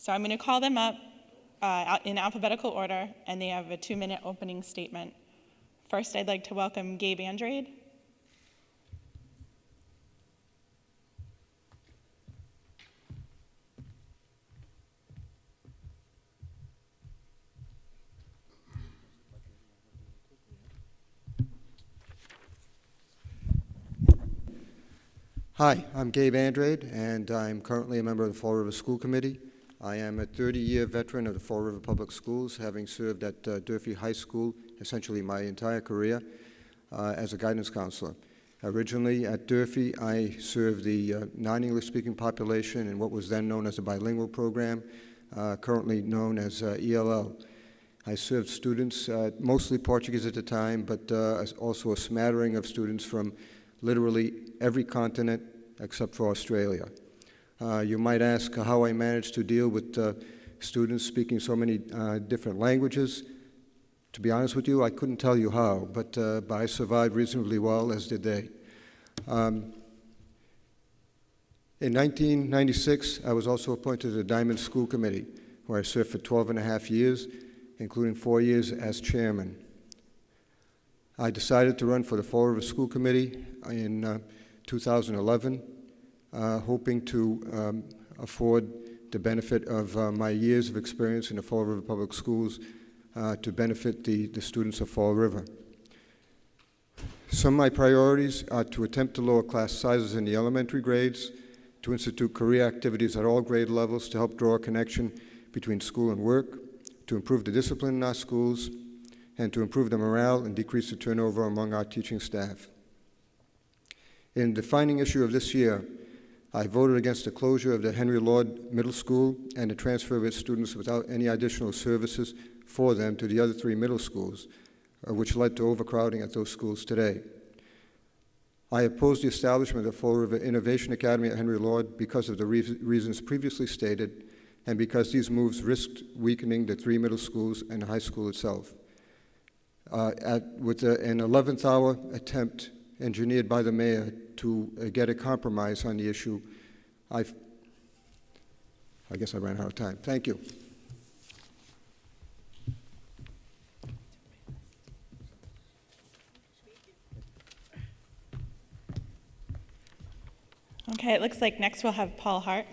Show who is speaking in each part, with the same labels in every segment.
Speaker 1: So I'm going to call them up in alphabetical order, and they have a 2-minute opening statement. First, I'd like to welcome Gabe Andrade.
Speaker 2: Hi, I'm Gabe Andrade, and I'm currently a member of the Fall River School Committee. I am a 30-year veteran of the Fall River Public Schools, having served at Durfee High School essentially my entire career as a guidance counselor. Originally at Durfee, I served the non-English speaking population in what was then known as a bilingual program, currently known as ELL. I served students, mostly Portuguese at the time, but also a smattering of students from literally every continent except for Australia. You might ask how I managed to deal with students speaking so many different languages. To be honest with you, I couldn't tell you how, but I survived reasonably well, as did they. In 1996, I was also appointed to the Diamond School Committee, where I served for 12.5 years, including 4 years as chairman. I decided to run for the Fall River School Committee in 2011, hoping to afford the benefit of my years of experience in the Fall River Public Schools to benefit the students of Fall River. Some of my priorities are to attempt to lower class sizes in the elementary grades, to institute career activities at all grade levels to help draw a connection between school and work, to improve the discipline in our schools, and to improve the morale and decrease the turnover among our teaching staff. In the defining issue of this year, I voted against the closure of the Henry Lord Middle School and the transfer of its students without any additional services for them to the other 3 middle schools, which led to overcrowding at those schools today. I oppose the establishment of the Fall River Innovation Academy at Henry Lord because of the reasons previously stated and because these moves risked weakening the 3 middle schools and the high school itself. With an 11th hour attempt engineered by the mayor to get a compromise on the issue, I guess I ran out of time. Thank you.
Speaker 1: Okay, it looks like next we'll have Paul Hart.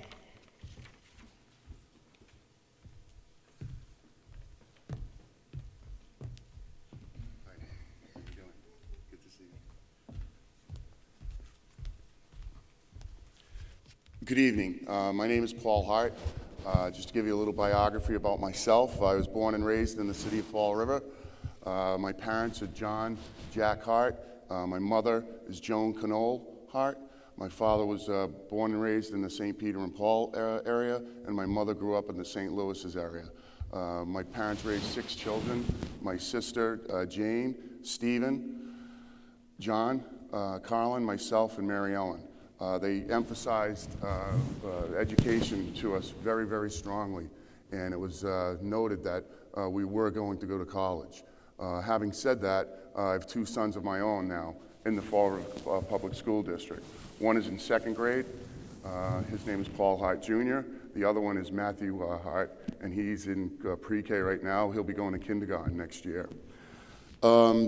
Speaker 3: Good evening. My name is Paul Hart. Just to give you a little biography about myself, I was born and raised in the city of Fall River. My parents are John Jack Hart. My mother is Joan Canole Hart. My father was born and raised in the St. Peter and Paul area, and my mother grew up in the St. Louis area. My parents raised 6 children. My sister, Jane, Stephen, John, Carlin, myself, and Mary Ellen. They emphasized education to us very, very strongly, and it was noted that we were going to go to college. Having said that, I have 2 sons of my own now in the Fall River Public School District. One is in 2nd grade. His name is Paul Hart Jr. The other one is Matthew Hart, and he's in pre-K right now. He'll be going to kindergarten next year.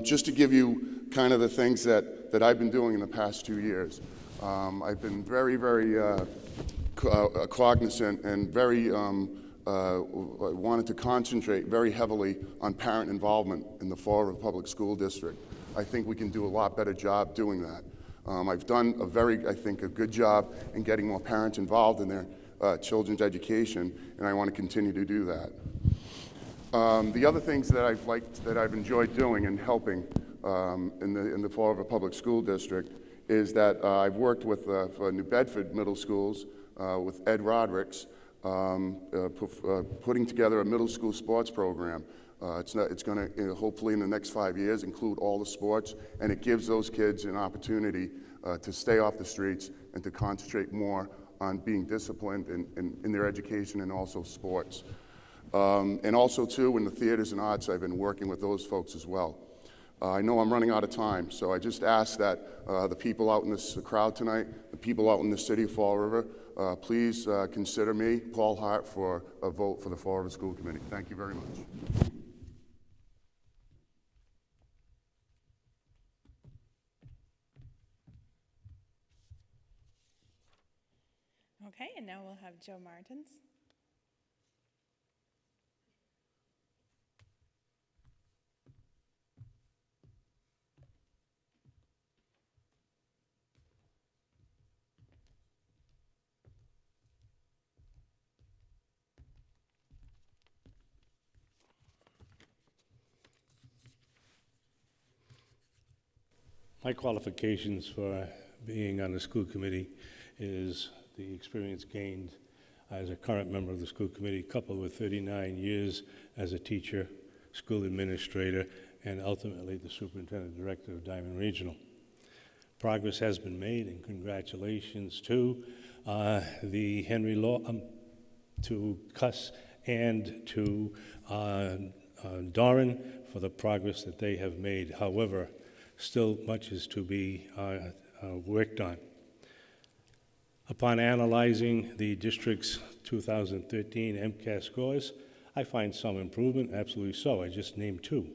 Speaker 3: Just to give you kind of the things that I've been doing in the past 2 years. I've been very, very cognizant and very wanted to concentrate very heavily on parent involvement in the Fall River Public School District. I think we can do a lot better job doing that. I've done I think, a good job in getting more parents involved in their children's education, and I want to continue to do that. The other things that I've enjoyed doing and helping in the Fall River Public School District is that I've worked with New Bedford Middle Schools with Ed Rodricks, putting together a middle school sports program. It's going to, hopefully in the next 5 years, include all the sports, and it gives those kids an opportunity to stay off the streets and to concentrate more on being disciplined in their education and also sports. And also, too, in the theaters and arts, I've been working with those folks as well. I know I'm running out of time, so I just ask that the people out in this crowd tonight, the people out in the city of Fall River, please consider me, Paul Hart, for a vote for the Fall River School Committee. Thank you very much.
Speaker 1: Okay, and now we'll have Joe Martins.
Speaker 4: My qualifications for being on the school committee is the experience gained as a current member of the school committee, coupled with 39 years as a teacher, school administrator, and ultimately the superintendent director of Diamond Regional. Progress has been made, and congratulations to the Henry Law, to Kuss, and to Doran for the progress that they have made. However, still much is to be worked on. Upon analyzing the district's 2013 MCAS scores, I find some improvement, absolutely so. I just named two.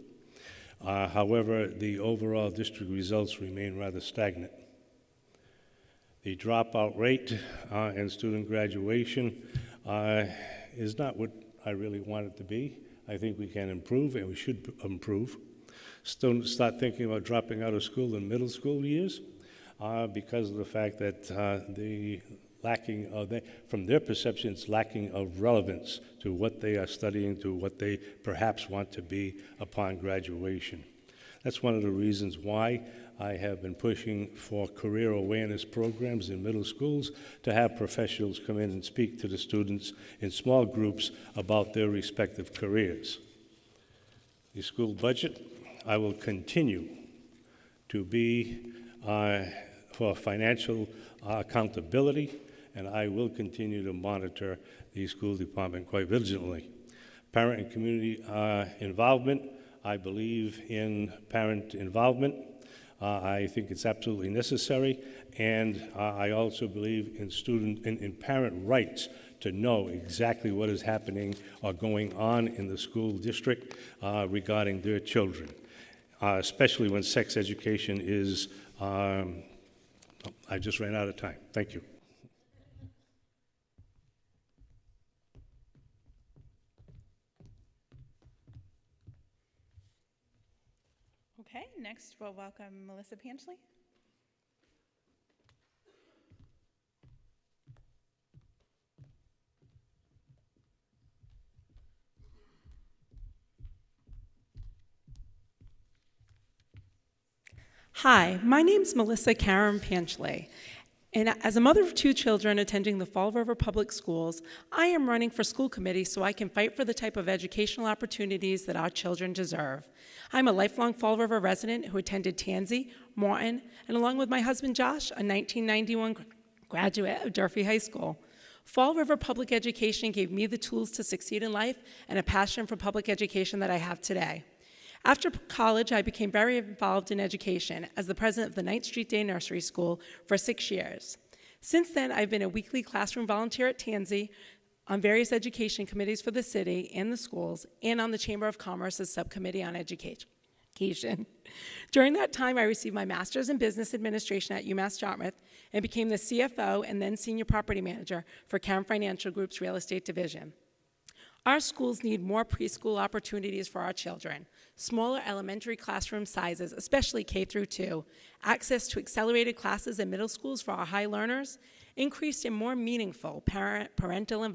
Speaker 4: However, the overall district results remain rather stagnant. The dropout rate and student graduation is not what I really want it to be. I think we can improve, and we should improve. Students start thinking about dropping out of school in middle school years because of the fact that the lacking of, from their perceptions, lacking of relevance to what they are studying, to what they perhaps want to be upon graduation. That's one of the reasons why I have been pushing for career awareness programs in middle schools, to have professionals come in and speak to the students in small groups about their respective careers. The school budget, I will continue to be for financial accountability, and I will continue to monitor the school department quite vigilantly. Parent and community involvement, I believe in parent involvement. I think it's absolutely necessary, and I also believe in parent rights to know exactly what is happening or going on in the school district regarding their children, especially when sex education is, I just ran out of time. Thank you.
Speaker 1: Okay, next we'll welcome Melissa Panchley.
Speaker 5: Hi, my name's Melissa Karen Panchley, and as a mother of 2 children attending the Fall River Public Schools, I am running for school committee so I can fight for the type of educational opportunities that our children deserve. I'm a lifelong Fall River resident who attended Tansy, Morton, and along with my husband Josh, a 1991 graduate of Durfee High School. Fall River Public Education gave me the tools to succeed in life and a passion for public education that I have today. After college, I became very involved in education as the president of the 9th Street Day Nursery School for 6 years. Since then, I've been a weekly classroom volunteer at Tansy, on various education committees for the city and the schools, and on the Chamber of Commerce's Subcommittee on Education. During that time, I received my master's in business administration at UMass Dartmouth and became the CFO and then senior property manager for Karen Financial Group's real estate division. Our schools need more preschool opportunities for our children, smaller elementary classroom sizes, especially K through 2, access to accelerated classes in middle schools for our high learners, increased and more meaningful parental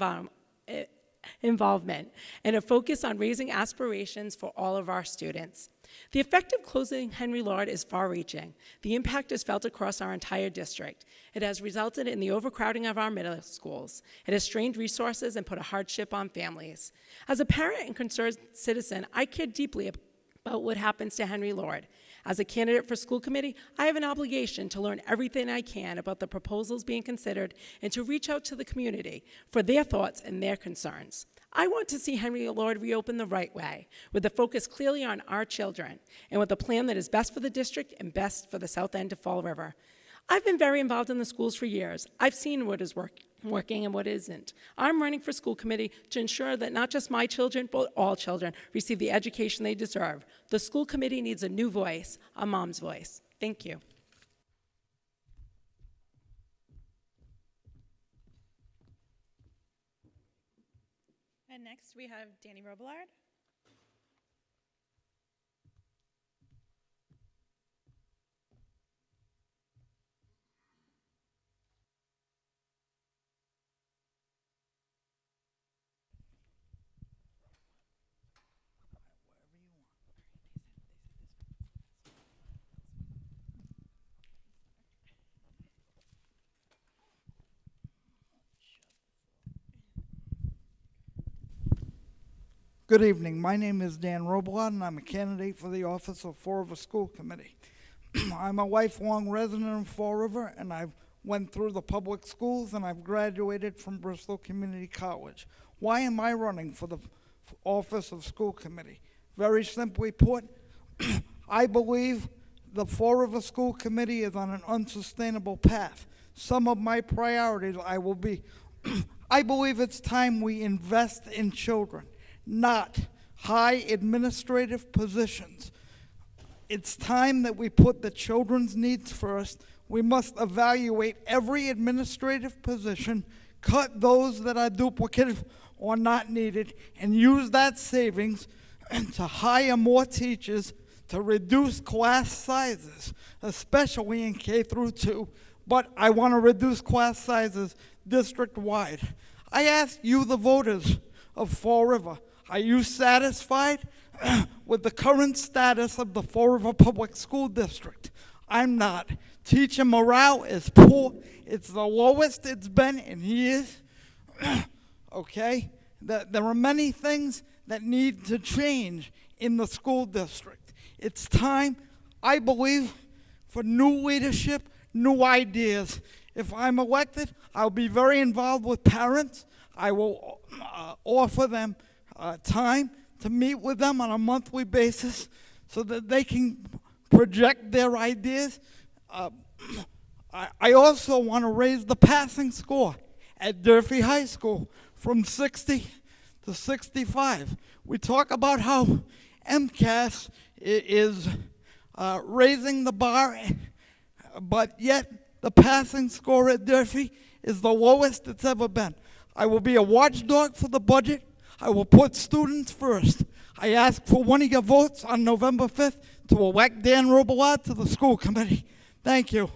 Speaker 5: involvement, and a focus on raising aspirations for all of our students. The effect of closing Henry Lord is far-reaching. The impact is felt across our entire district. It has resulted in the overcrowding of our middle schools. It has strained resources and put a hardship on families. As a parent and concerned citizen, I care deeply about what happens to Henry Lord. As a candidate for school committee, I have an obligation to learn everything I can about the proposals being considered and to reach out to the community for their thoughts and their concerns. I want to see Henry Lord reopen the right way, with the focus clearly on our children, and with a plan that is best for the district and best for the south end of Fall River. I've been very involved in the schools for years. I've seen what has worked working and what isn't. I'm running for school committee to ensure that not just my children, but all children receive the education they deserve. The school committee needs a new voice, a mom's voice. Thank you.
Speaker 1: And next we have Danny Robillard.
Speaker 6: Good evening. My name is Dan Robillard, and I'm a candidate for the office of Fall River School Committee. I'm a lifelong resident of Fall River, and I've went through the public schools, and I've graduated from Bristol Community College. Why am I running for the office of school committee? Very simply put, I believe the Fall River School Committee is on an unsustainable path. Some of my priorities I believe it's time we invest in children, not high administrative positions. It's time that we put the children's needs first. We must evaluate every administrative position, cut those that are duplicative or not needed, and use that savings to hire more teachers, to reduce class sizes, especially in K through 2. But I want to reduce class sizes district-wide. I ask you, the voters of Fall River, are you satisfied with the current status of the Fall River Public School District? I'm not. Teacher morale is poor. It's the lowest it's been in years. Okay? There are many things that need to change in the school district. It's time, I believe, for new leadership, new ideas. If I'm elected, I'll be very involved with parents. I will offer them time to meet with them on a monthly basis so that they can project their ideas. I also want to raise the passing score at Durfee High School from 60 to 65. We talk about how MCAS is raising the bar, but yet the passing score at Durfee is the lowest it's ever been. I will be a watchdog for the budget. I will put students first. I ask for one of your votes on November 5th to elect Dan Robillard to the school committee. Thank you.